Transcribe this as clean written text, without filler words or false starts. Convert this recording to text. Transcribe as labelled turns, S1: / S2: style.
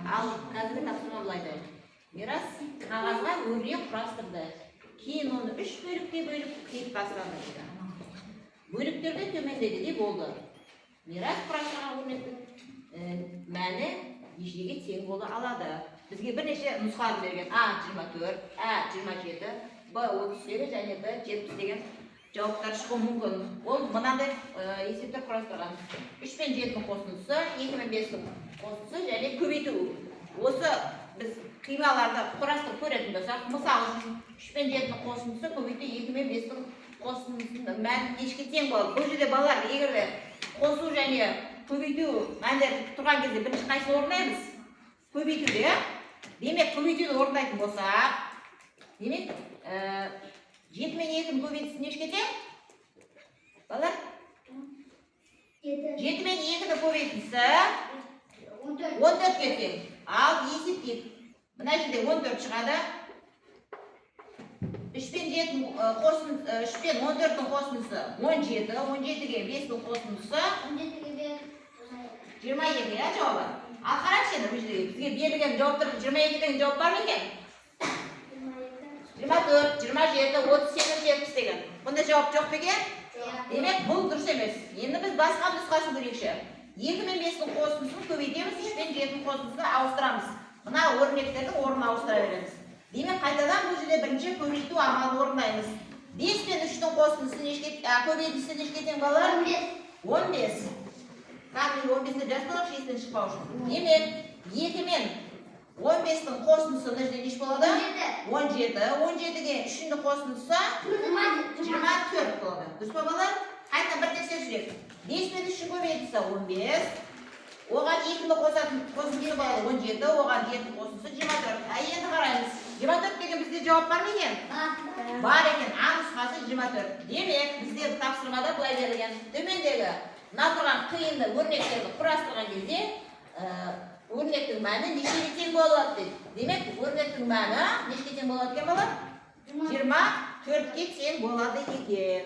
S1: Ал қазіргі тапсырма былай да. Мирас қағазға өрнек құрастырды. Кейін оны 3 бөлікке бөліп қиып тастады дейді. Бөліктерде төмендегідей болды. Мирас құрастырған өрнектің мәні нешеге тең бола алады. Бізге бірнеше нұсқалар берген. А 24, А 27, Б 38 және Д 70 деген жауаптар шығуы мүмкін. Ол мынандай есептер құрастырған. 3 пен 7-дің қосындысы, 2 мен 5-дің қосындысы және көбейту. Осы біз қималарды құрастырып көретін болсақ, мысалы 3 пен 7-дің қосындысы көбейту 2 мен 5-дің қосындысының мәні нешеге тең болады. Бұл жерде балалар, егер де қосу және көбейту мәндер тұрған кезде бірінші қайсыны орындаймыз? Көбейтуде, демек көбейтуді орындайтын болсақ, демек 7 мен 2-дің көбейтісі нешеге тең? Балалар? 7 мен 2-дің көбейтісі 14-ге тең. Ал есептейік. Мына жерде 14 шығады. 3 пен 14-дің қосындысы 17, 17-ге 5-дің қосындысы 22, ja жауабы. Ал қараңызшы енді бұл жерде бізге берілген жауаптар 22 деген жауап бар ма екен? 24, 27, 38, 70 деген. Бұнда жауап жоқ екен? Демек, бұл дұрыс емес. Енді біз басқа нұсқасын көрейікші. 2 мен 5-дің қосындысын көбейтеміз, 3 пен 7-дің қосындысын ауыстырамыз. Мына өрнектердің орнын ауыстыра береміз. Демек, қайтадан бұл жерде бірінші көбейту амалын орындаймыз. 5 пен 3-дің қосындысы көбейтісі нешеге тең балалар? 15. Қазір 15-ті жазбалық 6-тен шықпау үшін. Демек, 2 мен 15-дің қосындысы неше болады? 17. 17-ге 3-дің қосындысы 24 болады. Дұрыс па балалар? Қайта бір тексеріп жүрейік. 5 пен 3-дің көбейтісі 15. Оған 2-ні қосындысы болады 17, оған 7-ні қосындысы 24. Енді қараймыз. 24 деген бізде жауап бар ма екен? Бар екен. А нұсқасы 24. Демек, бізде тапсырмада былай берілген. Төмендегі тұрған қиынды өрнектерді құрастырған кезде өрнектің мәні нешеге тең болады дейді. Демек, өрнектің мәні нешеге тең болады екен балар? 24-ге тең болады екен.